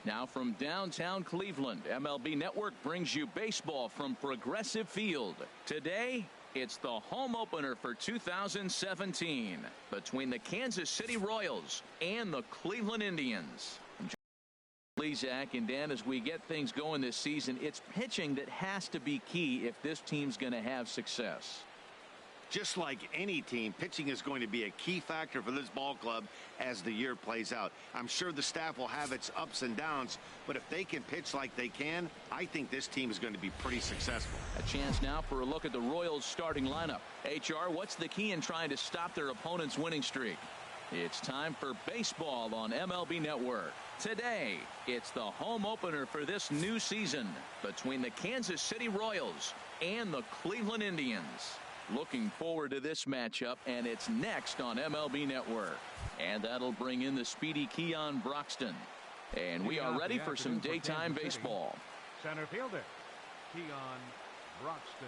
Now from downtown Cleveland, MLB Network brings you baseball from Progressive Field. Today, it's the home opener for 2017 between the Kansas City Royals and the Cleveland Indians. Zach and Dan, as we get things going this season, it's pitching that has to be key if this team's going to have success. Just like any team, pitching is going to be a key factor for this ball club as the year plays out. I'm sure the staff will have its ups and downs, but if they can pitch like they can, I think this team is going to be pretty successful. A chance now for a look at the Royals starting lineup. HR, what's the key in trying to stop their opponent's winning streak? It's time for baseball on MLB Network. Today, it's the home opener for this new season between the Kansas City Royals and the Cleveland Indians. Looking forward to this matchup, and it's next on MLB Network. And that'll bring in the speedy Keon Broxton. And we are ready for some daytime baseball. Center fielder, Keon Broxton.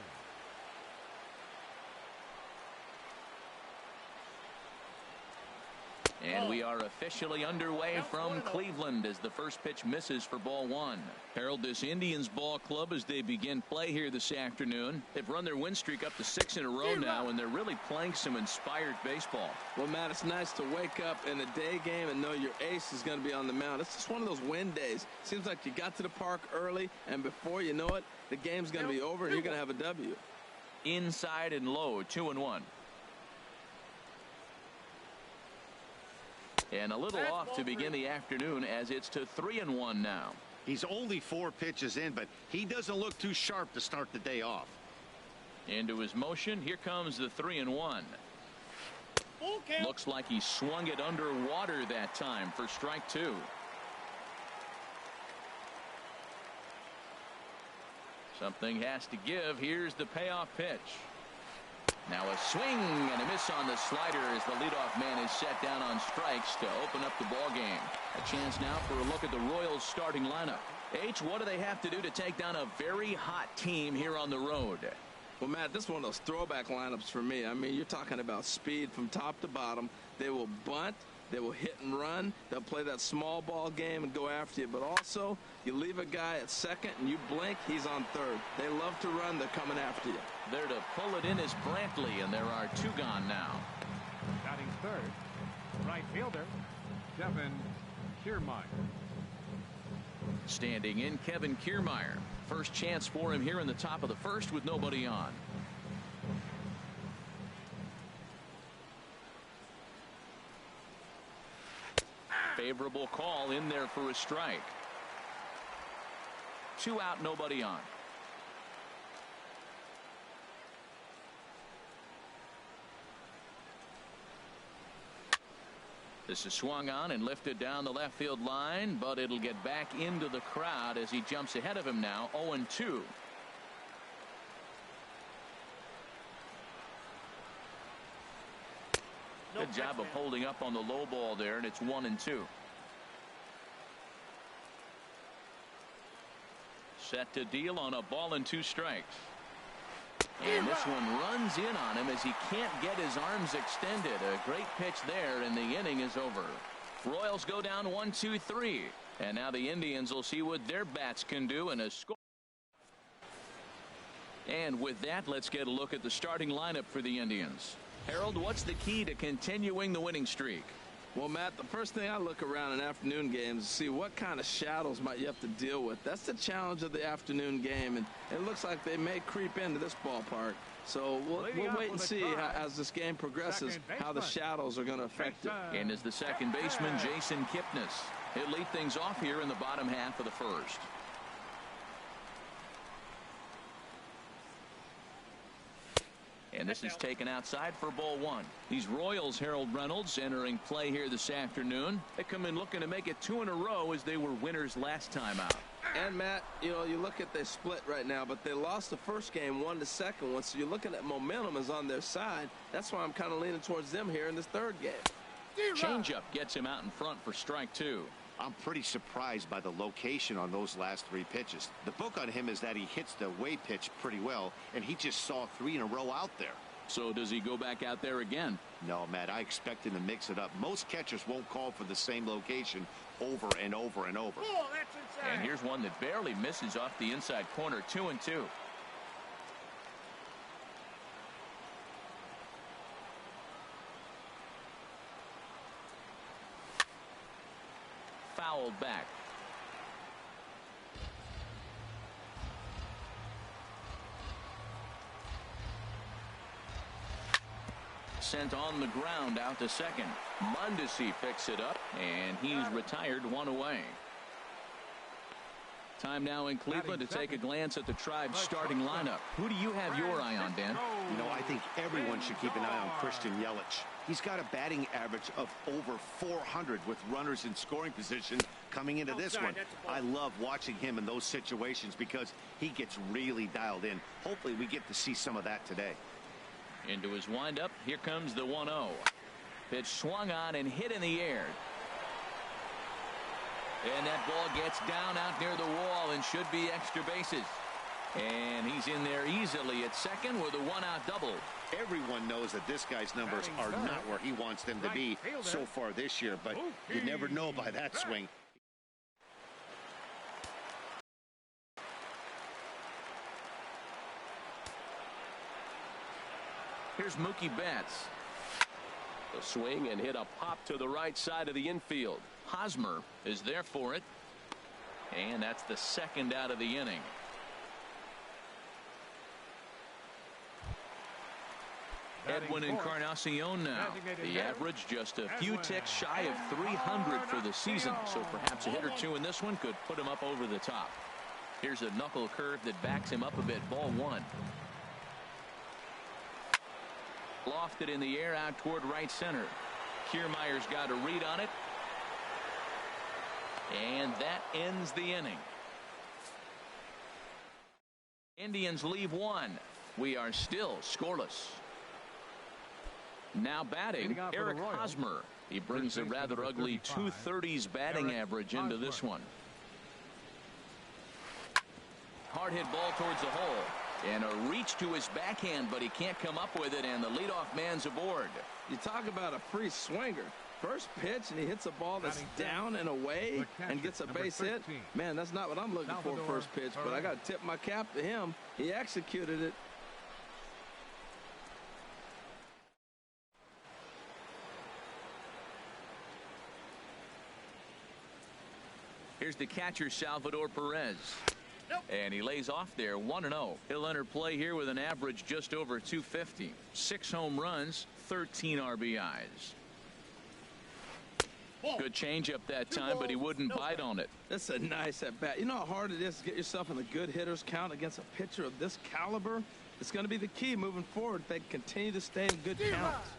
And we are officially underway from Cleveland as the first pitch misses for ball one. Harold, this Indians ball club, as they begin play here this afternoon, they've run their win streak up to 6 in a row now, and they're really playing some inspired baseball. Well, Matt, it's nice to wake up in a day game and know your ace is going to be on the mound. It's just one of those win days. Seems like you got to the park early, and before you know it, the game's going to be over and you're going to have a W. Inside and low, 2-1. And a little off to begin the afternoon as it's to 3-1 now. He's only 4 pitches in, but he doesn't look too sharp to start the day off. Into his motion. Here comes the 3-1. Looks like he swung it underwater that time for strike 2. Something has to give. Here's the payoff pitch. Now a swing and a miss on the slider as the leadoff man is set down on strikes to open up the ball game. A chance now for a look at the Royals starting lineup. H, what do they have to do to take down a very hot team here on the road? Well, Matt, this is one of those throwback lineups for me. I mean, you're talking about speed from top to bottom. They will bunt. They will hit and run. They'll play that small ball game and go after you. But also, you leave a guy at second and you blink, he's on third. They love to run. They're coming after you. There to pull it in is Brantley, and there are 2 gone now. Batting third, right fielder, Kevin Kiermaier. Standing in, Kevin Kiermaier. First chance for him here in the top of the first with nobody on. Favorable call in there for a strike. 2 out, nobody on. This is swung on and lifted down the left field line, but it'll get back into the crowd as he jumps ahead of him now, 0-2. Good job of holding up on the low ball there, and it's 1-2. Set to deal on a ball and 2 strikes. And this one runs in on him as he can't get his arms extended. A great pitch there, and the inning is over. Royals go down 1-2-3. And now the Indians will see what their bats can do in a score. And with that, let's get a look at the starting lineup for the Indians. Harold, what's the key to continuing the winning streak? Well, Matt, the first thing I look around in afternoon games to see what kind of shadows might you have to deal with. That's the challenge of the afternoon game, and it looks like they may creep into this ballpark. So we'll wait and see as this game progresses how the shadows are going to affect it. And as the second baseman, Jason Kipnis. He'll lead things off here in the bottom half of the first. And this is taken outside for ball 1. These Royals, Harold Reynolds, entering play here this afternoon. They come in looking to make it 2 in a row as they were winners last time out. And Matt, you know, you look at they split right now, but they lost the first game, won the second one. So you're looking at momentum is on their side. That's why I'm kind of leaning towards them here in this third game. Changeup gets him out in front for strike 2. I'm pretty surprised by the location on those last 3 pitches. The book on him is that he hits the away pitch pretty well, and he just saw 3 in a row out there. So does he go back out there again? No, Matt, I expect him to mix it up. Most catchers won't call for the same location over and over and over. Oh, that's inside. And here's one that barely misses off the inside corner. 2-2. Fouled back. Sent on the ground out to second. Mundesi picks it up, and he's retired, one away. Time now in Cleveland to take a glance at the Tribe's starting lineup. Who do you have your eye on, Dan? You know, I think everyone should keep an eye on Christian Yelich. He's got a batting average of over 400 with runners in scoring position coming into this one. I love watching him in those situations because he gets really dialed in. Hopefully we get to see some of that today. Into his windup. Here comes the 1-0. Pitch swung on and hit in the air. And that ball gets down out near the wall and should be extra bases. And he's in there easily at second with a one-out double. Everyone knows that this guy's numbers are not where he wants them to be so far this year, but you never know by that swing. Here's Mookie Betts. A swing and hit a pop to the right side of the infield. Hosmer is there for it. And that's the second out of the inning. Edwin Encarnacion now. The average just a few ticks shy of 300 for the season. So perhaps a hit or two in this one could put him up over the top. Here's a knuckle curve that backs him up a bit. Ball one. Lofted in the air out toward right center. Kiermaier's got a read on it. And that ends the inning. Indians leave one. We are still scoreless. Now batting, Eric Hosmer. He brings a rather ugly 230s batting average into this one. Hard hit ball towards the hole. And a reach to his backhand, but he can't come up with it, and the leadoff man's aboard. You talk about a free swinger. First pitch, and he hits a ball that's down and away and gets a base hit. Man, that's not what I'm looking for first pitch, but I got to tip my cap to him. He executed it. Here's the catcher, Salvador Perez. And he lays off there, 1-0. He'll enter play here with an average just over 250. 6 home runs, 13 RBIs. Good changeup that time, but he wouldn't bite on it. That's a nice at bat. You know how hard it is to get yourself in the good hitters count against a pitcher of this caliber? It's going to be the key moving forward if they continue to stay in good counts.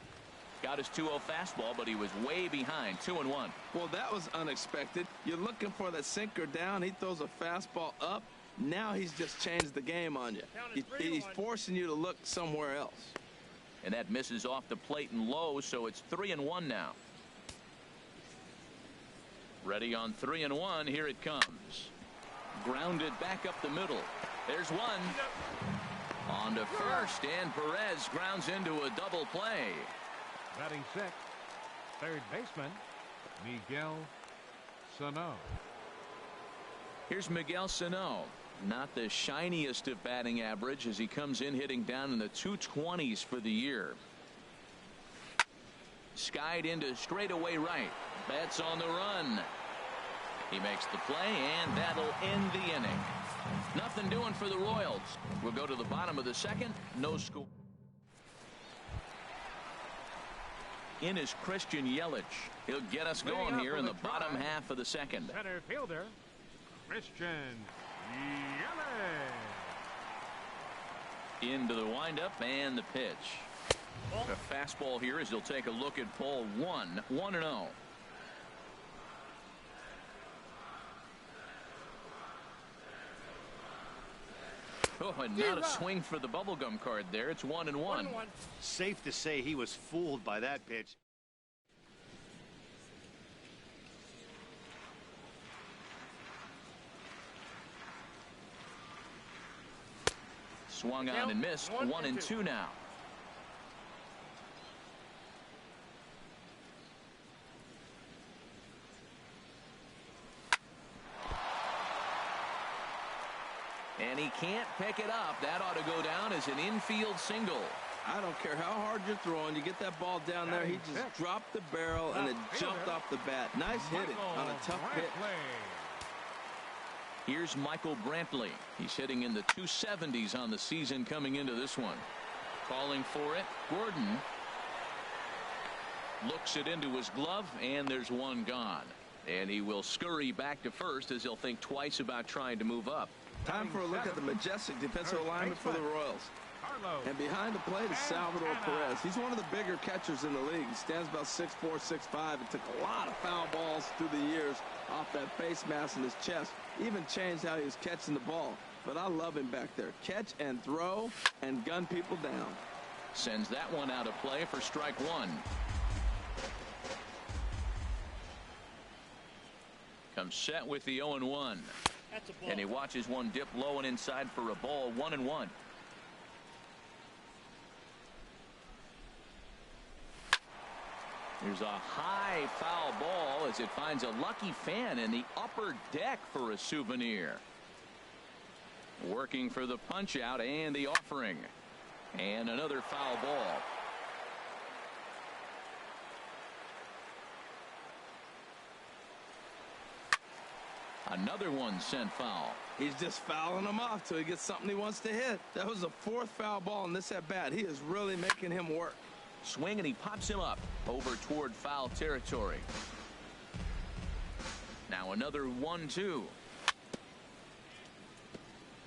Got his 2-0 fastball, but he was way behind. 2-1. Well, that was unexpected. You're looking for that sinker down. He throws a fastball up. Now he's just changed the game on you. He's forcing you to look somewhere else. And that misses off the plate and low, so it's 3-1 now. Ready on 3-1. Here it comes. Grounded back up the middle. There's one. On to first, and Perez grounds into a double play. Batting sixth, third baseman, Miguel Sano. Here's Miguel Sano. Not the shiniest of batting average as he comes in hitting down in the 220s for the year. Skied into straightaway right. Betts on the run. He makes the play, and that'll end the inning. Nothing doing for the Royals. We'll go to the bottom of the second. No score. In is Christian Yelich. He'll get us going here in the bottom half of the second. Center fielder, Christian Yelich. Into the windup and the pitch. A fastball here as he'll take a look at ball one. 1-0. Oh, and not a swing for the bubblegum card there. It's 1-1. Safe to say he was fooled by that pitch. Swung on and missed. 1-2 now. And he can't pick it up. That ought to go down as an infield single. I don't care how hard you're throwing. You get that ball down there. He just dropped the barrel and it jumped off the bat. Nice hitting on a tough pitch. Here's Michael Brantley. He's hitting in the 270s on the season coming into this one. Calling for it. Gordon looks it into his glove, and there's one gone. And he will scurry back to first as he'll think twice about trying to move up. Time for a look at the majestic defensive alignment for the Royals. And behind the plate is Salvador Perez. He's one of the bigger catchers in the league. He stands about 6'4", 6'5". It took a lot of foul balls through the years off that face mask in his chest. Even changed how he was catching the ball. But I love him back there. Catch and throw and gun people down. Sends that one out of play for strike one. Comes set with the 0-1. And he watches one dip low and inside for a ball. 1-1. There's a high foul ball as it finds a lucky fan in the upper deck for a souvenir. Working for the punch out and the offering. And another foul ball. Another one sent foul. He's just fouling him off till he gets something he wants to hit. That was the fourth foul ball in this at bat. He is really making him work. Swing and he pops him up over toward foul territory. Now another 1-2.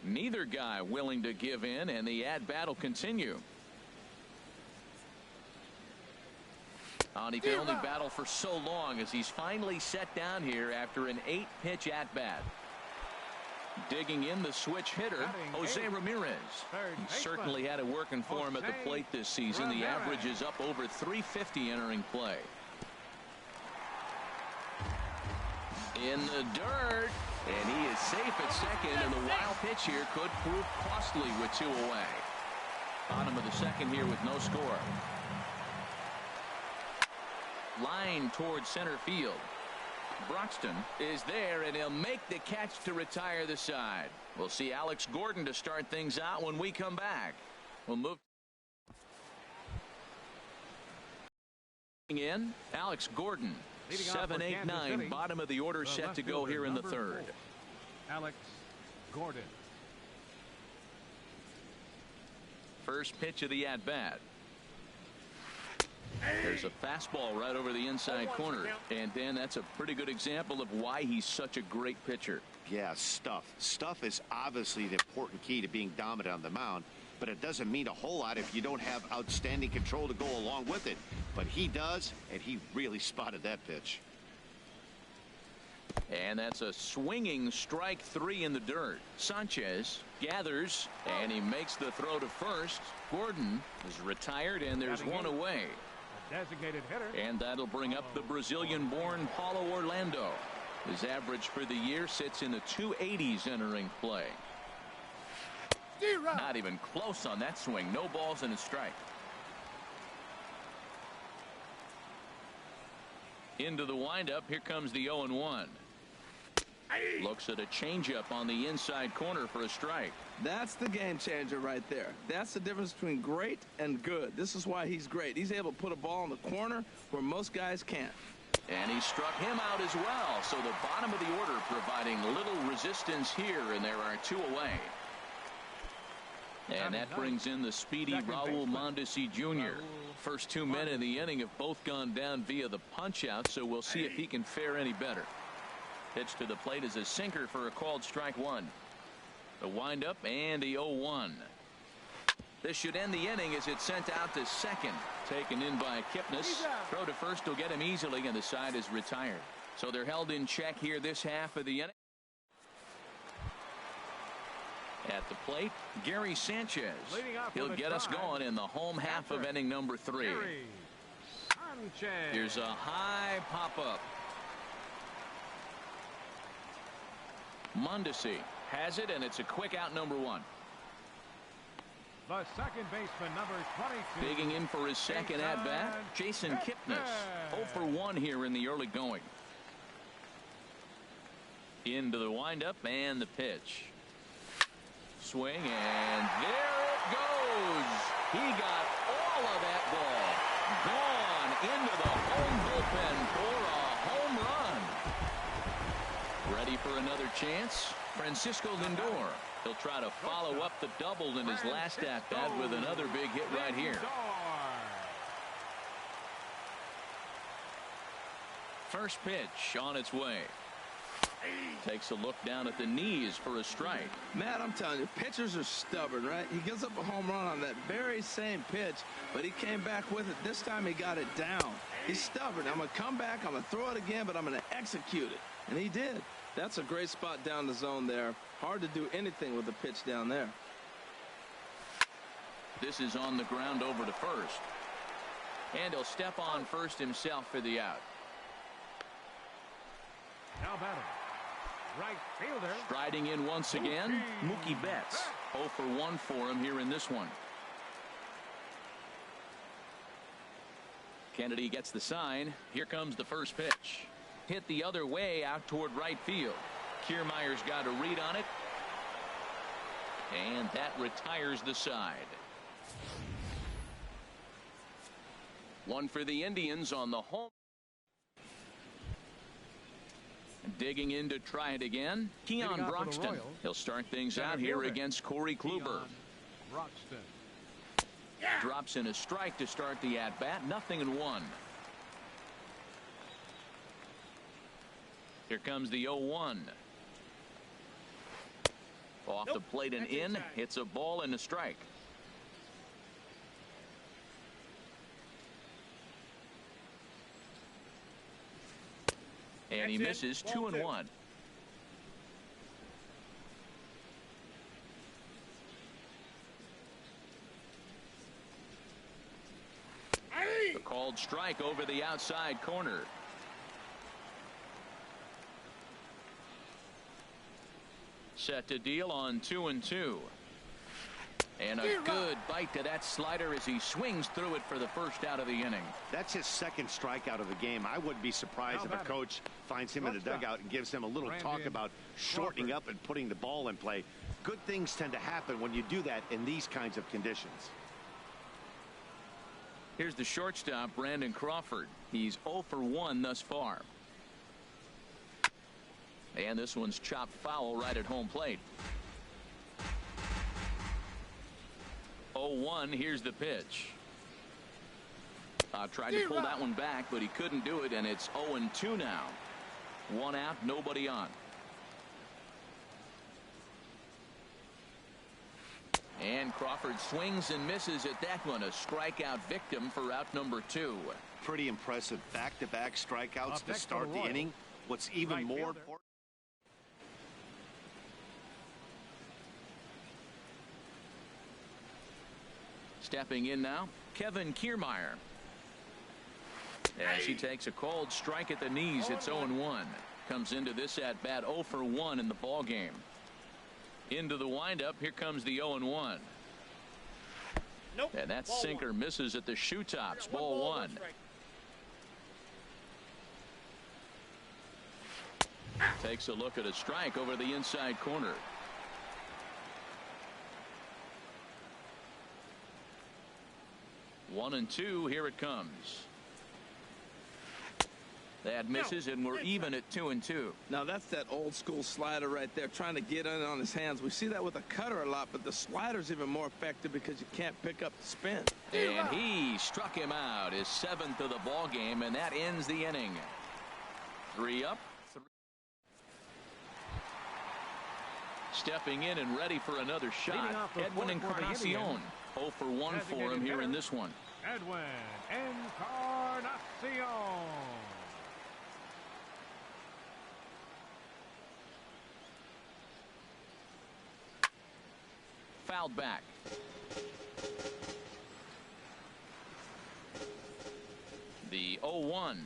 Neither guy willing to give in, and the at-bat will continue. He can only battle for so long as he's finally set down here after an 8-pitch at-bat. Digging in the switch hitter, Jose Ramirez. He certainly had it working for him at the plate this season. The average is up over 350 entering play. In the dirt, and he is safe at second, and the wild pitch here could prove costly with 2 away. Bottom of the second here with no score. Line towards center field. Broxton is there, and he'll make the catch to retire the side. We'll see Alex Gordon to start things out when we come back. We'll move in. Alex Gordon, 7, 8, 9, bottom of the order, set to go here in the third. Alex Gordon. First pitch of the at-bat. There's a fastball right over the inside corner. And, Dan, that's a pretty good example of why he's such a great pitcher. Yeah, stuff. Stuff is obviously the important key to being dominant on the mound, but it doesn't mean a whole lot if you don't have outstanding control to go along with it. But he does, and he really spotted that pitch. And that's a swinging strike 3 in the dirt. Sanchez gathers, and he makes the throw to first. Gordon is retired, and there's one away. Designated hitter. And that'll bring up the Brazilian-born Paulo Orlando. His average for the year sits in the 280s entering play. Not even close on that swing. No balls and a strike. Into the windup. Here comes the 0-1. Looks at a changeup on the inside corner for a strike. That's the game changer right there. That's the difference between great and good. This is why he's great. He's able to put a ball in the corner where most guys can't. And he struck him out as well. So the bottom of the order providing little resistance here, and there are 2 away. And that brings in the speedy Raul Mondesi Jr. First 2 men in the inning have both gone down via the punch out, so we'll see if he can fare any better. Pitch to the plate is a sinker for a called strike 1. The windup and the 0-1. This should end the inning as it's sent out to second. Taken in by Kipnis. Throw to first will get him easily, and the side is retired. So they're held in check here this half of the inning. At the plate, Gary Sanchez. He'll get us going in the home half of inning number 3. Here's a high pop-up. Mondesi has it, and it's a quick out, number 1. The second baseman, number 22. Digging in for his second at-bat, Jason Kipnis. 0 for 1 here in the early going. Into the windup and the pitch. swing, and there it goes. He got all of that ball. Gone into the home bullpen for a home run. Ready for another chance? Francisco Lindor. He'll try to follow up the double in his last at-bat with another big hit right here. First pitch on its way. Takes a look down at the knees for a strike. Matt, I'm telling you, pitchers are stubborn, right? He gives up a home run on that very same pitch, but he came back with it. This time he got it down. He's stubborn. I'm going to come back, I'm going to throw it again, but I'm going to execute it. And he did. That's a great spot down the zone there. Hard to do anything with the pitch down there. This is on the ground over to first. And he'll step on first himself for the out. Now batting. Right fielder. Striding in once again, Mookie Betts. 0 for 1 for him here in this one. Kennedy gets the sign. Here comes the first pitch. Hit the other way out toward right field. Kiermaier's got a read on it. And that retires the side. One for the Indians on the home. Digging in to try it again. Keon Broxton. He'll start things out here against Corey Kluber. Drops in a strike to start the at-bat. 0-1. Here comes the 0-1. Off the plate and in. Hits a ball and a strike. And he misses. 2-1. The called strike over the outside corner. Set to deal on 2-2. And a good bite to that slider as he swings through it for the first out of the inning. That's his second strikeout of the game. I wouldn't be surprised if a coach finds him in the dugout and gives him a little talk about shortening up and putting the ball in play. Good things tend to happen when you do that in these kinds of conditions. Here's the shortstop, Brandon Crawford. He's 0 for 1 thus far. And this one's chopped foul right at home plate. 0-1. Here's the pitch. Tried to pull that one back, but he couldn't do it, and it's 0-2 now. One out, nobody on. And Crawford swings and misses at that one. A strikeout victim for out number 2. Pretty impressive back-to-back strikeouts to start the inning. What's even more important. Stepping in now, Kevin Kiermaier. As he takes a cold strike at the knees, it's 0-1. Comes into this at-bat 0 for 1 in the ball game. Into the windup, here comes the 0-1. And that sinker misses at the shoe tops. Ball 1. Takes a look at a strike over the inside corner. One and 2. Here it comes. That misses, and we're even at 2-2. Now that's that old school slider right there, trying to get in on his hands. We see that with a cutter a lot, but the slider's even more effective because you can't pick up the spin. And he struck him out, his 7th of the ball game, and that ends the inning. 3 up. Stepping in and ready for another shot, Edwin Encarnacion. 0 for 1 for him here in this one. Edwin Encarnacion. Fouled back. The 0-1.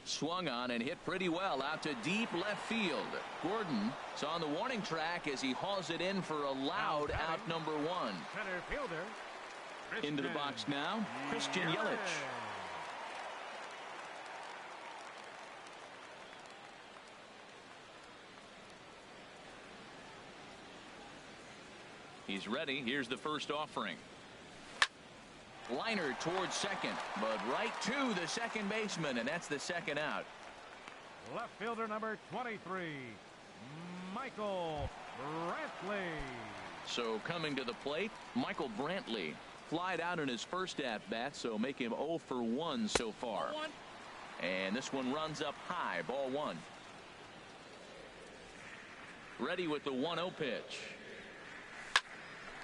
Swung on and hit pretty well out to deep left field. Gordon is on the warning track as he hauls it in for a loud out number 1. Center fielder. Into the box now, Christian Yelich. He's ready. Here's the first offering. Liner towards second, but right to the second baseman, and that's the second out. Left fielder number 23, Michael Brantley. So coming to the plate, Michael Brantley flied out in his first at-bat, so make him 0 for 1 so far. And this one runs up high, ball 1. Ready with the 1-0 pitch.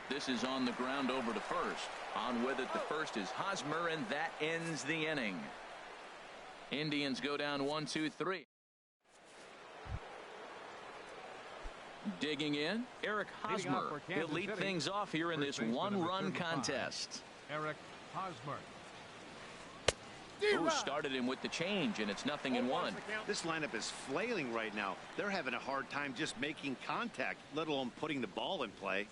This is on the ground over to first. On with it to first is Hosmer, and that ends the inning. Indians go down 1-2-3. Digging in, Eric Hosmer. He'll lead things off here in this one-run contest. Eric Hosmer. Who started him with the change, and it's 0-1. This lineup is flailing right now. They're having a hard time just making contact, let alone putting the ball in play.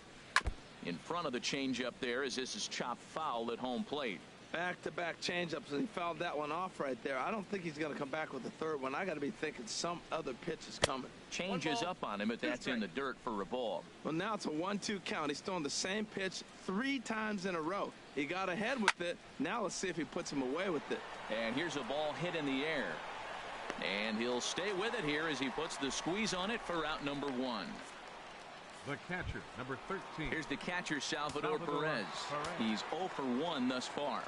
In front of the changeup there as this is chopped foul at home plate. Back-to-back changeups, and he fouled that one off right there. I don't think he's going to come back with the third one. I got to be thinking some other pitch is coming. Changes up on him, but that's in the dirt for a ball. Well, now it's a 1-2 count. He's throwing the same pitch 3 times in a row. He got ahead with it. Now let's see if he puts him away with it. And here's a ball hit in the air. And he'll stay with it here as he puts the squeeze on it for out number 1. The catcher, number 13. Here's the catcher, Salvador Perez. He's 0 for 1 thus far.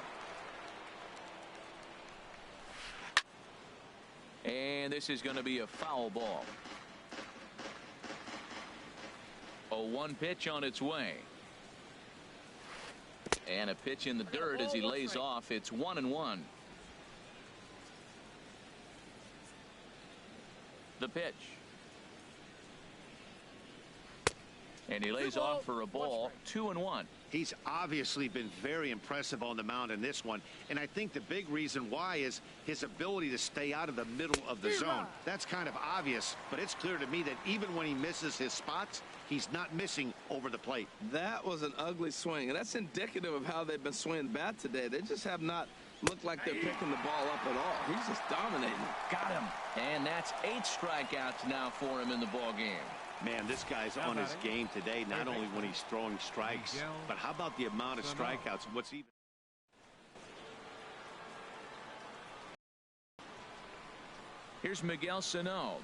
And this is going to be a foul ball. A 1 pitch on its way. And a pitch in the dirt as he lays off. It's 1-1. The pitch. And he lays off for a ball. 2-1. He's obviously been very impressive on the mound in this one, and I think the big reason why is his ability to stay out of the middle of the zone. That's kind of obvious, but it's clear to me that even when he misses his spots, he's not missing over the plate. That was an ugly swing, and that's indicative of how they've been swinging the bat today. They just have not looked like they're picking the ball up at all. He's just dominating. Got him. And that's 8 strikeouts now for him in the ball game. Man, this guy's on his game today, not only when he's throwing strikes, but how about the amount of strikeouts? What's even... Here's Miguel Sano.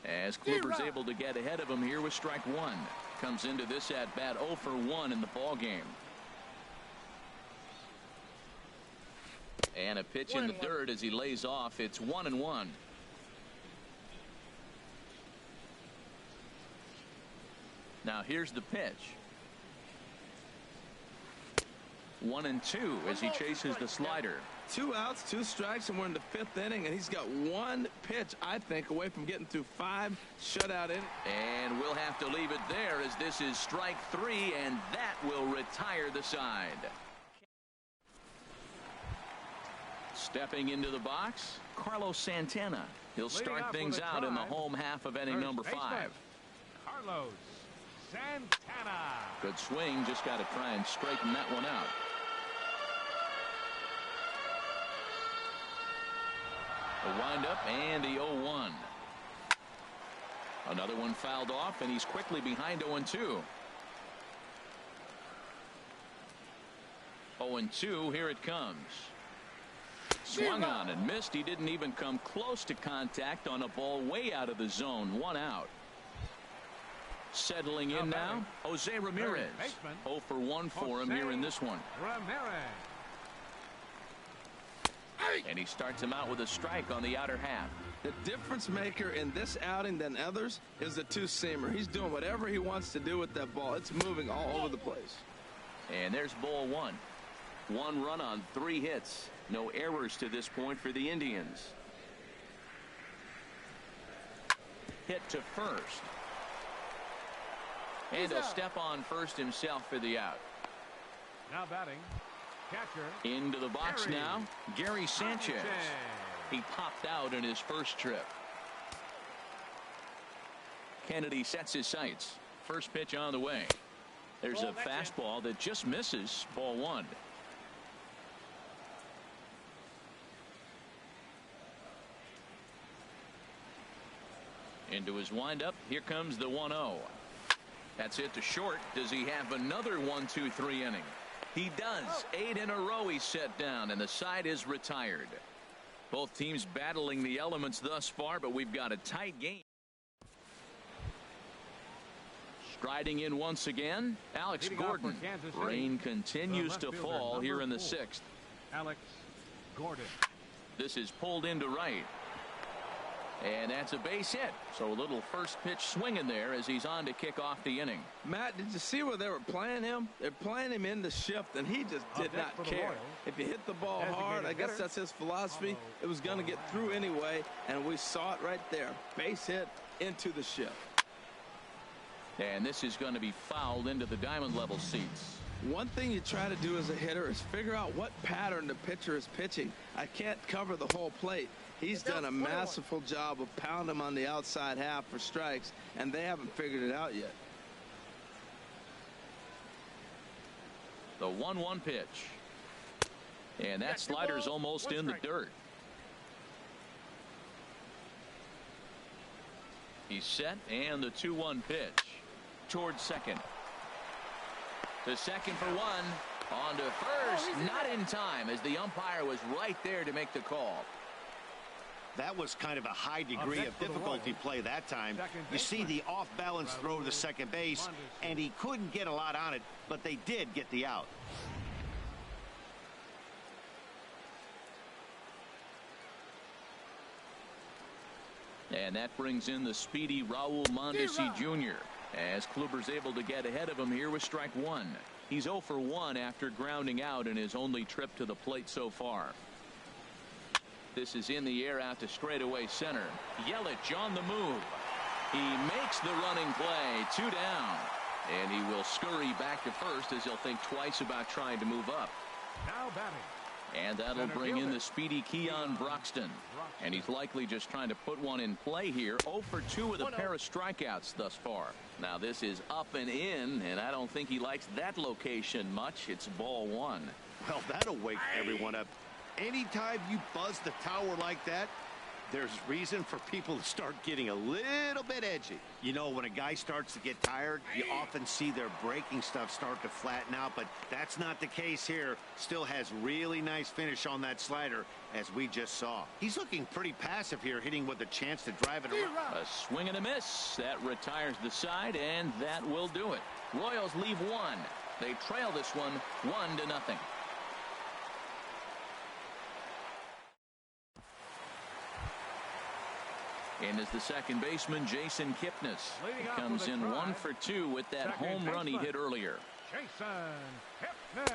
As Kluber's able to get ahead of him here with strike 1. Comes into this at bat 0 for 1 in the ball game. And a pitch in the dirt as he lays off. It's 1-1. Now here's the pitch. 1-2 as he chases the slider. 2 outs, 2 strikes, and we're in the 5th inning, and he's got 1 pitch, I think, away from getting through 5 shutout innings. And we'll have to leave it there as this is strike 3, and that will retire the side. Stepping into the box, Carlos Santana. He'll start things out in the home half of inning number 5. Carlos Santana. Good swing, just got to try and straighten that one out. A windup and the 0-1. Another one fouled off, and he's quickly behind 0-2. 0-2, here it comes. Swung on and missed. He didn't even come close to contact on a ball way out of the zone. 1 out. Settling in now, Jose Ramirez. 0 for 1 for him here in this one. Ramirez. And he starts him out with a strike on the outer half. The difference maker in this outing than others is the 2-seamer. He's doing whatever he wants to do with that ball. It's moving all over the place. And there's ball 1. 1 run on 3 hits. No errors to this point for the Indians. Hit to first. And he'll step on first himself for the out. Now batting, catcher. Into the box now, Gary Sanchez. He popped out in his first trip. Kennedy sets his sights. First pitch on the way. There's a fastball that just misses. Ball 1. Into his windup. Here comes the 1-0. That's hit to short. Does he have another 1-2-3 inning? He does. 8 in a row he's set down, and the side is retired. Both teams battling the elements thus far, but we've got a tight game. Striding in once again, Alex Gordon. Rain continues to fall here in the 6th. Alex Gordon. This is pulled into right. And that's a base hit. So a little first pitch swinging there as he's on to kick off the inning. Matt, did you see where they were playing him? They're playing him in the shift, and he just did not care. If you hit the ball hard, I guess that's his philosophy. It was going to get through anyway, and we saw it right there. Base hit into the shift. And this is going to be fouled into the diamond level seats. One thing you try to do as a hitter is figure out what pattern the pitcher is pitching. I can't cover the whole plate. He's done a masterful job of pounding him on the outside half for strikes, and they haven't figured it out yet. The 1-1 pitch. And that slider's almost in the dirt. He's set, and the 2-1 pitch towards second. To second for one. On to first. Not in time, as the umpire was right there to make the call. That was kind of a high degree of difficulty play that time. You see the off-balance throw to second base, and he couldn't get a lot on it, but they did get the out. And that brings in the speedy Raul Mondesi Jr. as Kluber's able to get ahead of him here with strike one. He's 0 for 1 after grounding out in his only trip to the plate so far. This is in the air out to straightaway center. Yelich on the move. He makes the running play. 2 down. And he will scurry back to first as he'll think twice about trying to move up. Now batting. And that'll bring in the speedy Keon Broxton. And he's likely just trying to put one in play here. 0 for 2 with a pair of strikeouts thus far. Now this is up and in, and I don't think he likes that location much. It's ball one. Well, that'll wake everyone up. Anytime you buzz the tower like that, there's reason for people to start getting a little bit edgy. You know, when a guy starts to get tired, you often see their breaking stuff start to flatten out, but that's not the case here. Still has really nice finish on that slider, as we just saw. He's looking pretty passive here, hitting with a chance to drive it around. A swing and a miss. That retires the side, and that will do it. Royals leave one. They trail this one 1-0. And as the second baseman, Jason Kipnis. He comes in 1 for 2 with that home run he hit earlier. Jason Kipnis.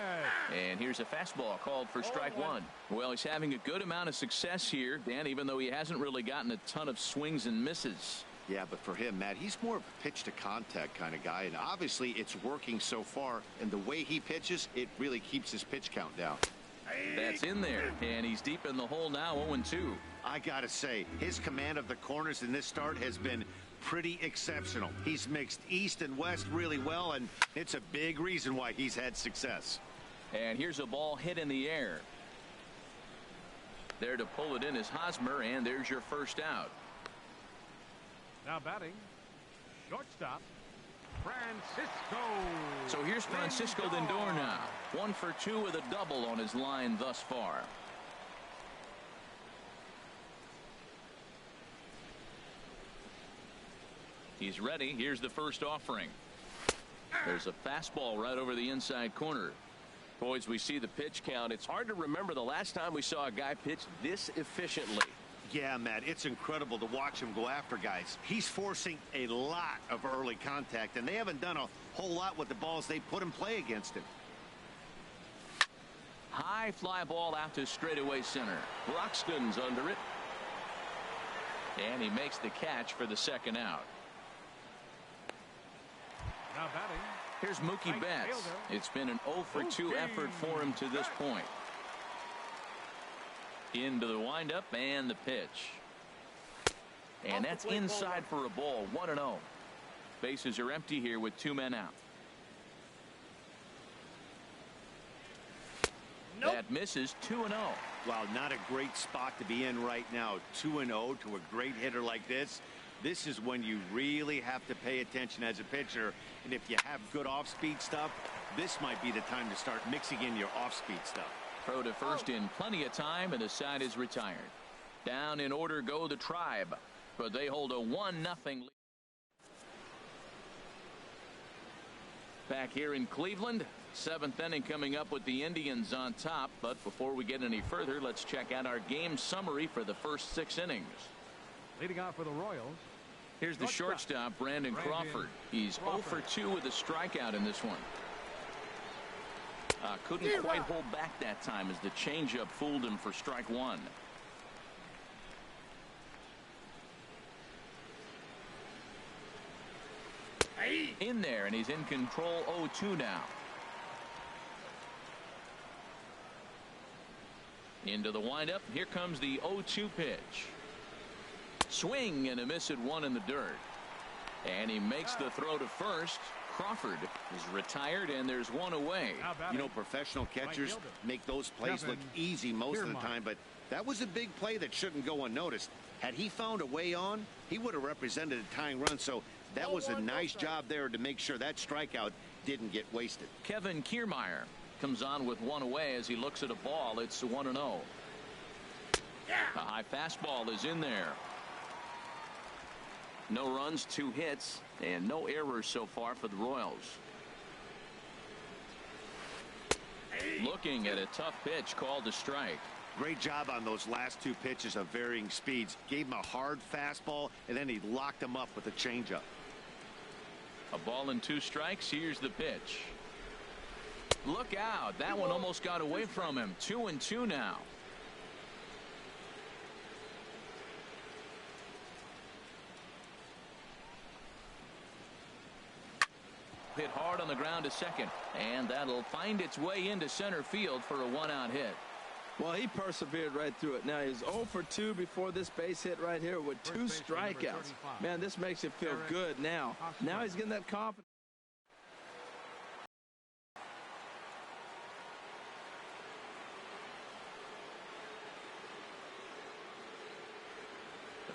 And here's a fastball called for strike one. Well, he's having a good amount of success here, Dan, even though he hasn't really gotten a ton of swings and misses. Yeah, but for him, Matt, he's more of a pitch to contact kind of guy, and obviously it's working so far, and the way he pitches, it really keeps his pitch count down. That's in there, and he's deep in the hole now, 0-2. I gotta say, his command of the corners in this start has been pretty exceptional. He's mixed east and west really well, and it's a big reason why he's had success. And here's a ball hit in the air. There to pull it in is Hosmer, and there's your first out. Now batting, shortstop, Francisco. So here's Francisco Lindor now. 1 for 2 with a double on his line thus far. He's ready. Here's the first offering. There's a fastball right over the inside corner. Boys, we see the pitch count. It's hard to remember the last time we saw a guy pitch this efficiently. Yeah, Matt, it's incredible to watch him go after guys. He's forcing a lot of early contact, and they haven't done a whole lot with the balls they put in play against him. High fly ball out to straightaway center. Broxton's under it. And he makes the catch for the second out. Now batting. Here's Mookie Betts. It's been an 0 for 2 effort for him to this point. Into the windup and the pitch. And that's inside for a ball. 1-0. Bases are empty here with 2 men out. That misses. 2-0. Wow, not a great spot to be in right now. 2-0 to a great hitter like this. This is when you really have to pay attention as a pitcher. And if you have good off-speed stuff, this might be the time to start mixing in your off-speed stuff. Throw to first in plenty of time, and the side is retired. Down in order go the Tribe, but they hold a 1-0 lead. Back here in Cleveland, 7th inning coming up with the Indians on top. But before we get any further, let's check out our game summary for the first 6 innings. Leading off for the Royals. Here's the shortstop, Brandon Crawford. He's 0 for 2 with a strikeout in this one. Couldn't quite hold back that time as the changeup fooled him for strike 1. In there, and he's in control. 0-2 now. Into the windup. Here comes the 0-2 pitch. Swing and a miss at 1 in the dirt. And he makes the throw to first. Crawford is retired, and there's 1 away. You know, professional catchers make those plays look easy most of the time, but that was a big play that shouldn't go unnoticed. Had he found a way on, he would have represented a tying run. So that was a nice job there to make sure that strikeout didn't get wasted. Kevin Kiermaier comes on with 1 away as he looks at a ball. It's 1-0. A high fastball is in there. No runs, 2 hits, and no errors so far for the Royals. Looking at a tough pitch called a strike. Great job on those last 2 pitches of varying speeds. Gave him a hard fastball, and then he locked him up with a changeup. A ball and 2 strikes. Here's the pitch. Look out. That one almost got away from him. 2-2 now. Hit hard on the ground to second, and that'll find its way into center field for a 1-out hit. Well, he persevered right through it. Now he's 0 for 2 before this base hit right here with 2 strikeouts. Man, this makes him feel good now. Now he's getting that confidence.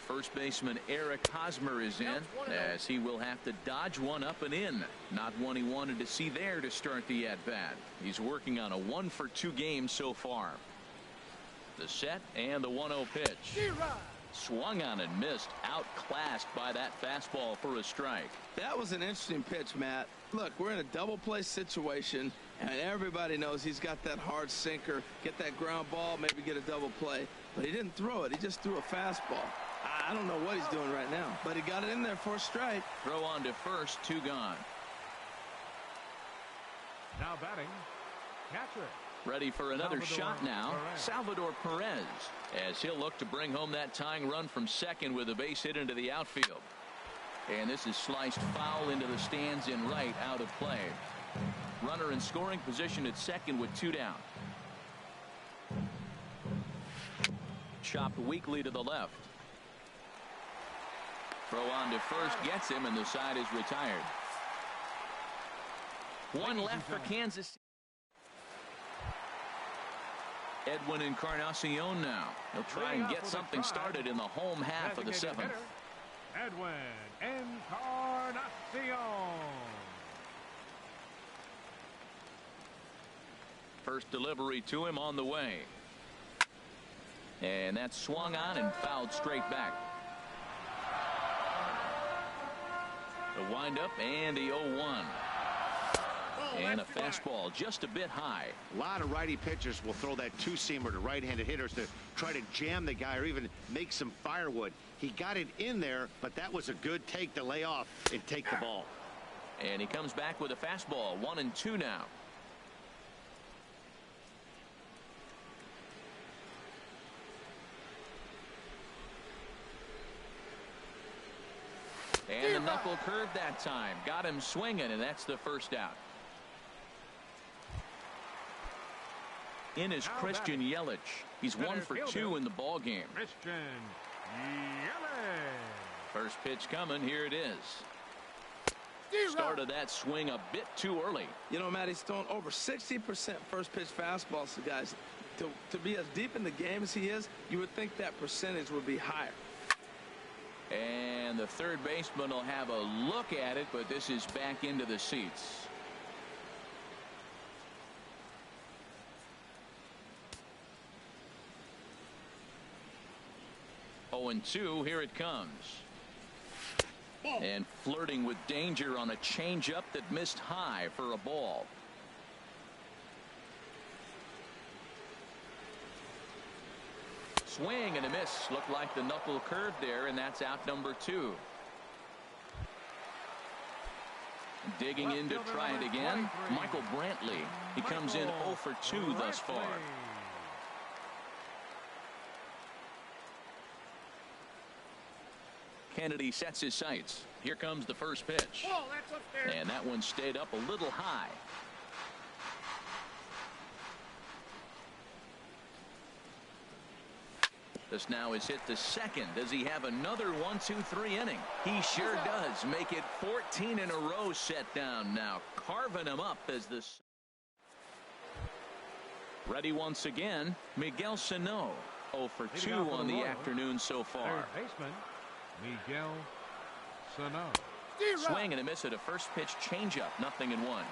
First baseman Eric Hosmer is in, as he will have to dodge one up and in. Not one he wanted to see there to start the at-bat. He's working on a 1 for 2 game so far. The set and the 1-0 pitch. Swung on and missed. Outclassed by that fastball for a strike. That was an interesting pitch, Matt. Look, we're in a double play situation, and everybody knows he's got that hard sinker. Get that ground ball, maybe get a double play. But he didn't throw it. He just threw a fastball. I don't know what he's doing right now, but he got it in there for a strike. Throw on to first, 2 gone. Now batting, catcher. Ready for another shot now. Salvador Perez, as he'll look to bring home that tying run from second with a base hit into the outfield. And this is sliced foul into the stands in right, out of play. Runner in scoring position at second with 2 down. Chopped weakly to the left. Throw on to first gets him, and the side is retired. 1 left for Kansas. Edwin Encarnacion now. He'll try and get something started in the home half of the 7th. Edwin Encarnacion. First delivery to him on the way. And that's swung on and fouled straight back. The windup and the 0-1. And a fastball just a bit high. A lot of righty pitchers will throw that 2-seamer to right-handed hitters to try to jam the guy or even make some firewood. He got it in there, but that was a good take to lay off and take the ball. And he comes back with a fastball. 1-2 now. And the knuckle curve that time. Got him swinging, and that's the first out. In is Christian Yelich. He's 1 for 2 in the ball game. Christian Yelich. First pitch coming. Here it is. Started that swing a bit too early. You know, Matt, he's thrown over 60% first pitch fastballs to guys. To be as deep in the game as he is, you would think that percentage would be higher. And the third baseman will have a look at it, but this is back into the seats. Oh, and 2, here it comes. And flirting with danger on a changeup that missed high for a ball. Swing and a miss. Looked like the knuckle curve there, and that's out number 2. Digging in to try it again, Michael Brantley. He comes in 0 for 2 thus far. Kennedy sets his sights. Here comes the first pitch. And that one stayed up a little high. This now is hit to second. Does he have another 1-2-3 inning? He sure does. Make it 14 in a row set down now. Carving him up as this. Ready once again, Miguel Sano. 0 for 2 on the afternoon so far. Third baseman, Miguel Sano. Swing and a miss at a first pitch changeup. 0-1.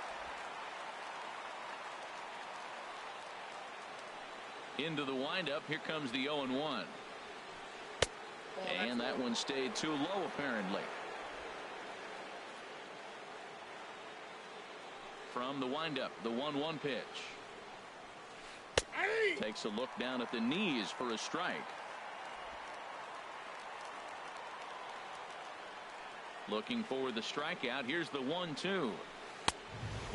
Into the windup. Here comes the 0-1. And that one stayed too low apparently. From the windup, the 1-1 pitch. Takes a look down at the knees for a strike. Looking for the strikeout. Here's the 1-2.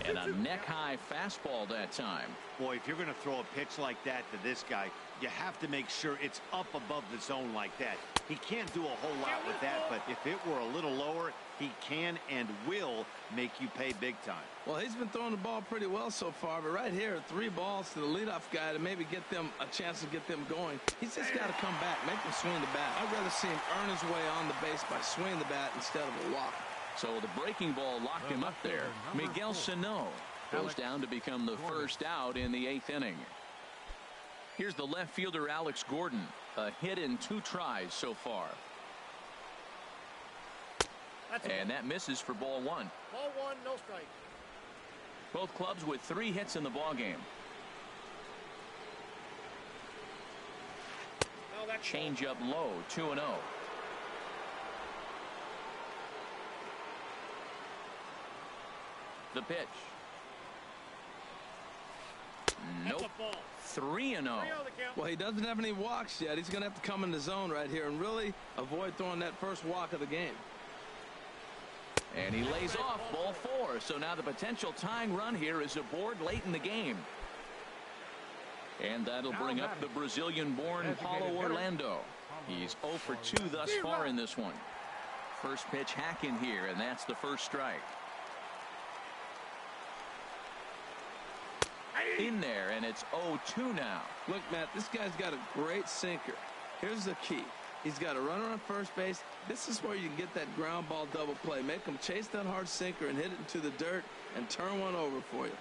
And a neck-high fastball that time. Boy, if you're going to throw a pitch like that to this guy, you have to make sure it's up above the zone like that. He can't do a whole lot with that, but if it were a little lower, he can and will make you pay big time. Well, he's been throwing the ball pretty well so far, but right here, 3 balls to the leadoff guy to maybe get them a chance to get them going. He's just got to come back, make them swing the bat. I'd rather see him earn his way on the base by swinging the bat instead of a walk. So the breaking ball locked him up there. Miguel Sano goes down to become the first out in the 8th inning. Here's the left fielder Alex Gordon. A hit in 2 tries so far. And that misses for ball 1. Ball 1, no strike. Both clubs with 3 hits in the ball game. Change up low, 2-0. The pitch. Nope. 3-0. Well, he doesn't have any walks yet. He's going to have to come in the zone right here and really avoid throwing that first walk of the game. And he lays off ball 4. So now the potential tying run here is aboard late in the game. And that'll bring up the Brazilian-born Paulo Orlando. He's 0 for 2 thus far in this one. First pitch hack in here, and that's the first strike. In there, and it's 0-2 now. Look, Matt, this guy's got a great sinker. Here's the key. He's got a runner on first base. This is where you can get that ground ball double play. Make him chase that hard sinker and hit it into the dirt and turn one over for you.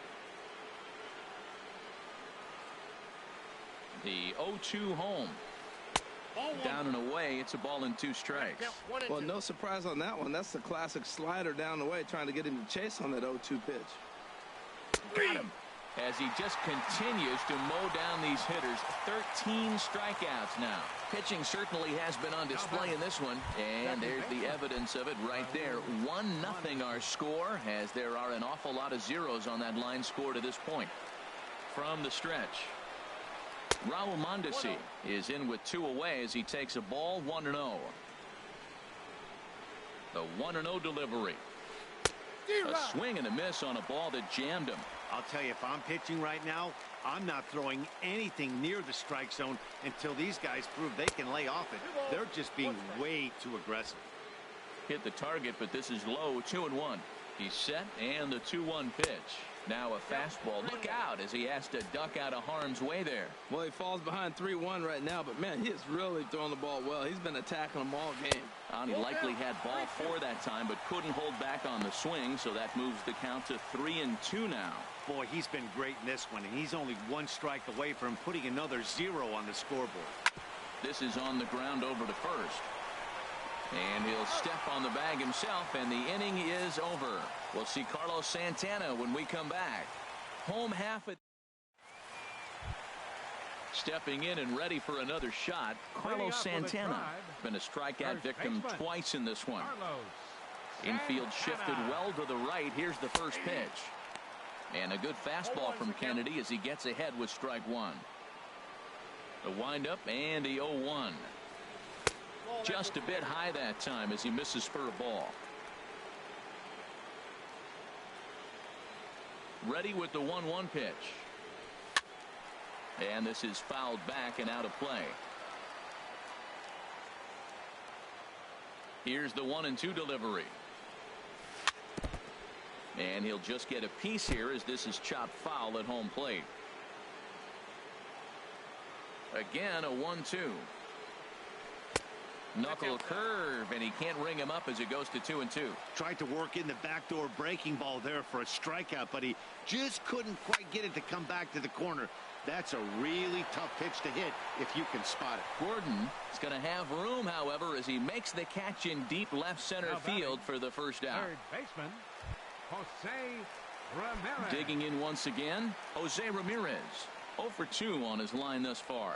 The 0-2 home. Down and away. It's a ball and 2 strikes. Well, no surprise on that one. That's the classic slider down the way, trying to get him to chase on that 0-2 pitch. Got him. As he just continues to mow down these hitters. 13 strikeouts now. Pitching certainly has been on display in this one. And there's the evidence of it right there. 1-0 our score, as there are an awful lot of zeros on that line score to this point. From the stretch, Raul Mondesi is in with 2 away as he takes a ball 1-0. The 1-0 delivery. A swing and a miss on a ball that jammed him. I'll tell you, if I'm pitching right now, I'm not throwing anything near the strike zone until these guys prove they can lay off it. They're just being way too aggressive. Hit the target, but this is low. 2-1. He's set, and the 2-1 pitch. Now a fastball. Look out as he has to duck out of harm's way there. Well, he falls behind 3-1 right now, but man, he is really throwing the ball well. He's been attacking them all game. He likely had ball 4 that time, but couldn't hold back on the swing, so that moves the count to 3-2 now. Boy, he's been great in this one, and he's only 1 strike away from putting another 0 on the scoreboard. This is on the ground over to first. And he'll step on the bag himself, and the inning is over. We'll see Carlos Santana when we come back. Home half at stepping in and ready for another shot, Carlos Santana. Been a strikeout victim twice in this one. Infield shifted well to the right. Here's the first pitch. And a good fastball from Kennedy as he gets ahead with strike one. The windup and the 0-1. Just a bit high that time as he misses for a ball. Ready with the 1-1 pitch. And this is fouled back and out of play. Here's the 1-2 delivery. And he'll just get a piece here as this is chopped foul at home plate. Again, a 1-2. Knuckle curve, and he can't ring him up as it goes to 2-2. Tried to work in the backdoor breaking ball there for a strikeout, but he just couldn't quite get it to come back to the corner. That's a really tough pitch to hit if you can spot it. Gordon is going to have room, however, as he makes the catch in deep left center field for the first out. Third baseman, Jose Ramirez. Digging in once again, Jose Ramirez. 0 for 2 on his line thus far.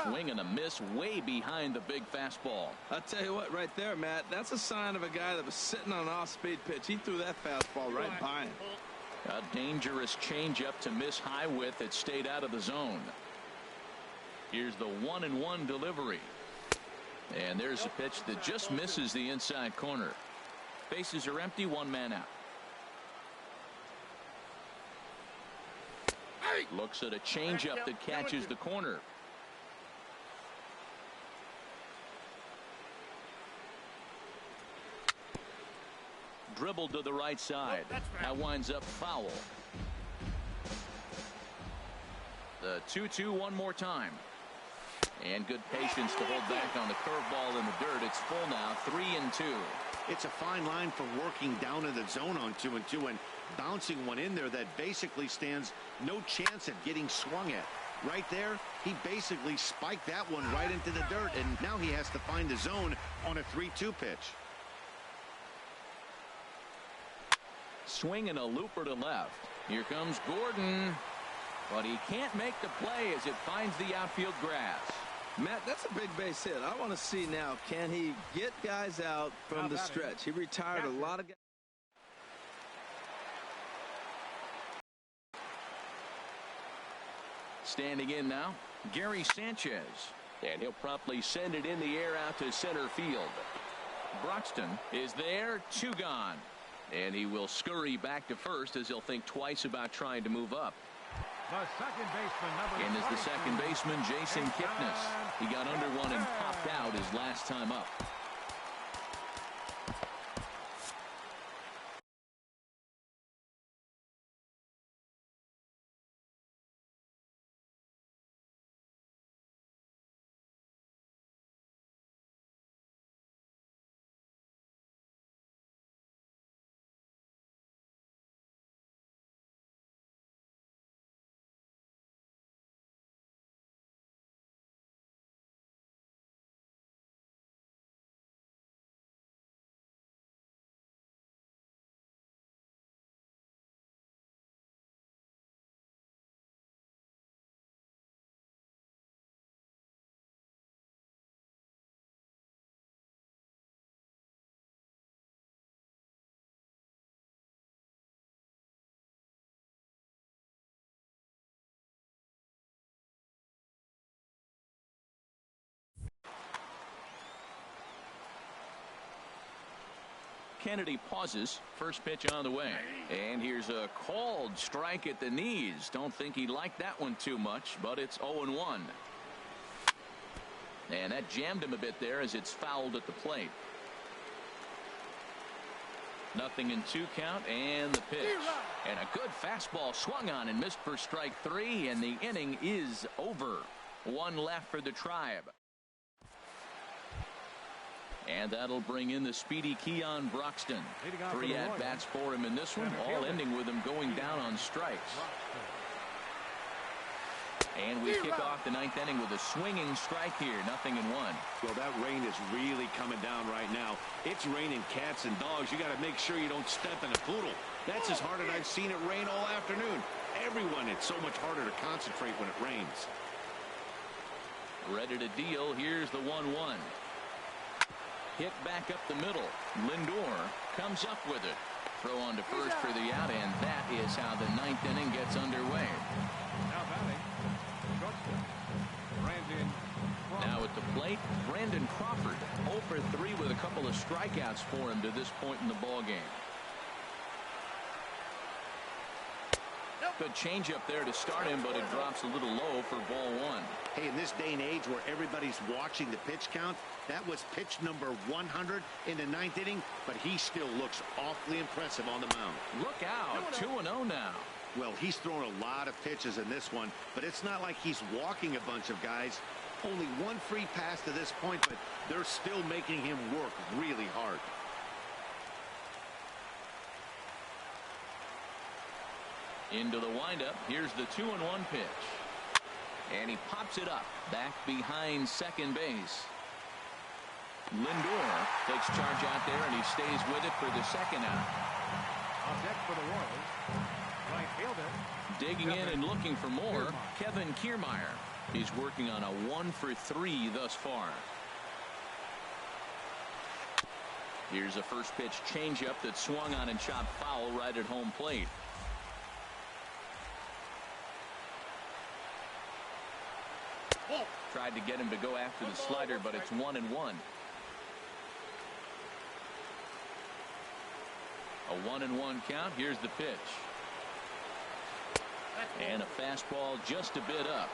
Swing and a miss way behind the big fastball. I'll tell you what, right there, Matt, that's a sign of a guy that was sitting on an off-speed pitch. He threw that fastball right by him. A dangerous changeup to miss high with. It stayed out of the zone. Here's the 1-1 delivery. And there's a pitch that just misses the inside corner. Bases are empty, one man out. Looks at a changeup that catches the corner. Dribbled to the right side. That winds up foul. The 2-2 one more time. And good patience to hold back on the curveball in the dirt. It's full now, 3-2. It's a fine line for working down in the zone on 2-2 and bouncing one in there that basically stands no chance at getting swung at. Right there, he basically spiked that one right into the dirt, and now he has to find the zone on a 3-2 pitch. Swing and a looper to left. Here comes Gordon, but he can't make the play as it finds the outfield grass. Matt, that's a big base hit. I want to see now, can he get guys out from the stretch? He retired a lot of guys. Standing in now, Gary Sanchez. And he'll promptly send it in the air out to center field. Broxton is there, 2 gone. And he will scurry back to first as he'll think twice about trying to move up. The second baseman, number and is the second baseman, Jason Kipnis. He got under one and popped out his last time up. Kennedy pauses. First pitch on the way. And here's a called strike at the knees. Don't think he liked that one too much, but it's 0-1. And that jammed him a bit there as it's fouled at the plate. 0-2 count and the pitch. And a good fastball swung on and missed for strike 3, and the inning is over. 1 left for the Tribe. And that'll bring in the speedy Keon Broxton. 3 at-bats for him in this one, all ending with him going down on strikes. And we kick off the ninth inning with a swinging strike here. 0-1. Well, that rain is really coming down right now. It's raining cats and dogs. You got to make sure you don't step in a poodle. That's as hard as I've seen it rain all afternoon. Everyone, it's so much harder to concentrate when it rains. Ready to deal. Here's the 1-1. Hit back up the middle. Lindor comes up with it. Throw on to first for the out, and that is how the ninth inning gets underway. Now batting, shortstop, Brandon Crawford. Now at the plate, Brandon Crawford. 0 for 3 with a couple of strikeouts for him to this point in the ballgame. Good changeup there to start him, but it drops a little low for ball 1. Hey, in this day and age where everybody's watching the pitch count, that was pitch number 100 in the ninth inning, but he still looks awfully impressive on the mound. Look out, 2-0 now. Well, he's thrown a lot of pitches in this one, but it's not like he's walking a bunch of guys. Only one free pass to this point, but they're still making him work really hard. Into the windup. Here's the 2-1 pitch. And he pops it up back behind second base. Lindor takes charge out there, and he stays with it for the second out. On deck for the Royals, right fielder. Digging in and looking for more, Kevin Kiermaier. He's working on a 1 for 3 thus far. Here's a first pitch changeup that swung on and chopped foul right at home plate. Tried to get him to go after the slider, but it's 1-1. A 1-1 count. Here's the pitch. And a fastball just a bit up.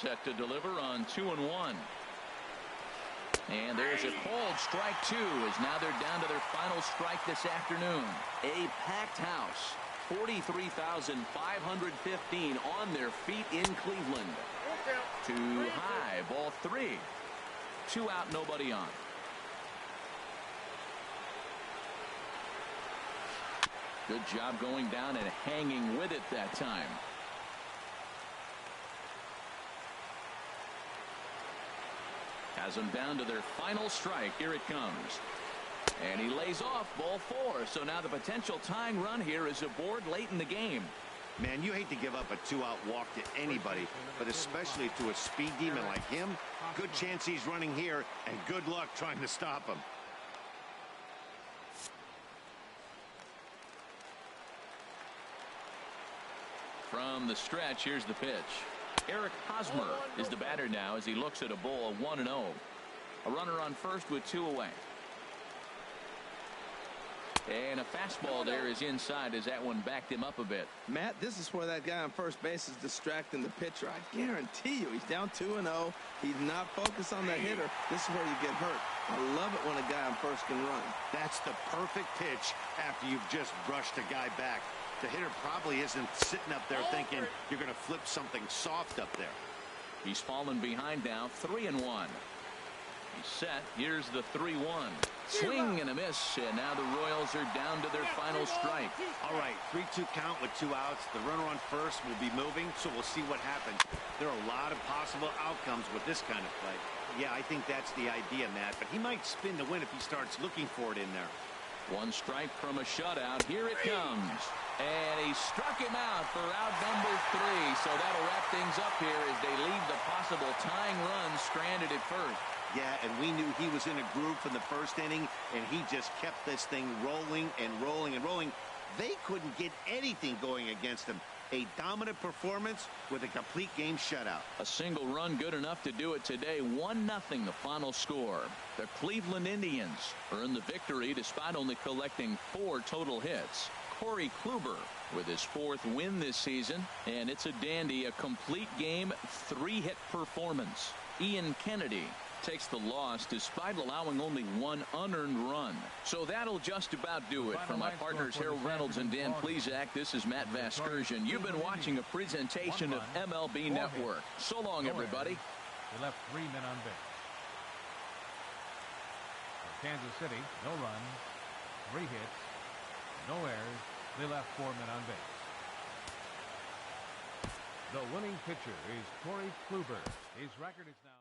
Set to deliver on 2-1. And there's a called strike 2, as now they're down to their final strike this afternoon. A packed house. 43,515 on their feet in Cleveland. Too high. Ball 3. 2 out, nobody on. Good job going down and hanging with it that time. Has them down to their final strike. Here it comes. And he lays off ball 4. So now the potential tying run here is aboard late in the game. Man, you hate to give up a 2-out walk to anybody, but especially to a speed demon like him. Good chance he's running here, and good luck trying to stop him. From the stretch, here's the pitch. Eric Hosmer is the batter now as he looks at a ball of 1-0. A runner on first with 2 away. And a fastball there is inside as that one backed him up a bit. Matt, this is where that guy on first base is distracting the pitcher. I guarantee you he's down 2-0. He's not focused on the hitter. This is where you get hurt. I love it when a guy on first can run. That's the perfect pitch after you've just brushed a guy back. The hitter probably isn't sitting up there thinking you're going to flip something soft up there. He's fallen behind now, 3-1. He's set. Here's the 3-1. Swing and a miss, and now the Royals are down to their final strike. All right, 3-2 count with 2 outs. The runner on first will be moving, so we'll see what happens. There are a lot of possible outcomes with this kind of play. Yeah, I think that's the idea, Matt, but he might spin the win if he starts looking for it in there. 1 strike from a shutout. Here it comes. And he struck him out for out number 3. So that'll wrap things up here as they leave the possible tying run stranded at first. Yeah, and we knew he was in a groove from the first inning, and he just kept this thing rolling and rolling and rolling. They couldn't get anything going against him. A dominant performance with a complete game shutout. A single run good enough to do it today. 1-0 the final score. The Cleveland Indians earn the victory despite only collecting 4 total hits. Corey Kluber with his 4th win this season, and it's a dandy, a complete game 3-hit performance. Ian Kennedy takes the loss despite allowing only 1 unearned run. So that'll just about do it. For my partners Harold Reynolds and Dan Plesac, this is Matt Vasgersian. You've been watching a presentation of MLB Network. So long, everybody. They left 3 men on base. For Kansas City, no runs, 3 hits, no errors. They left 4 men on base. The winning pitcher is Corey Kluber. His record is now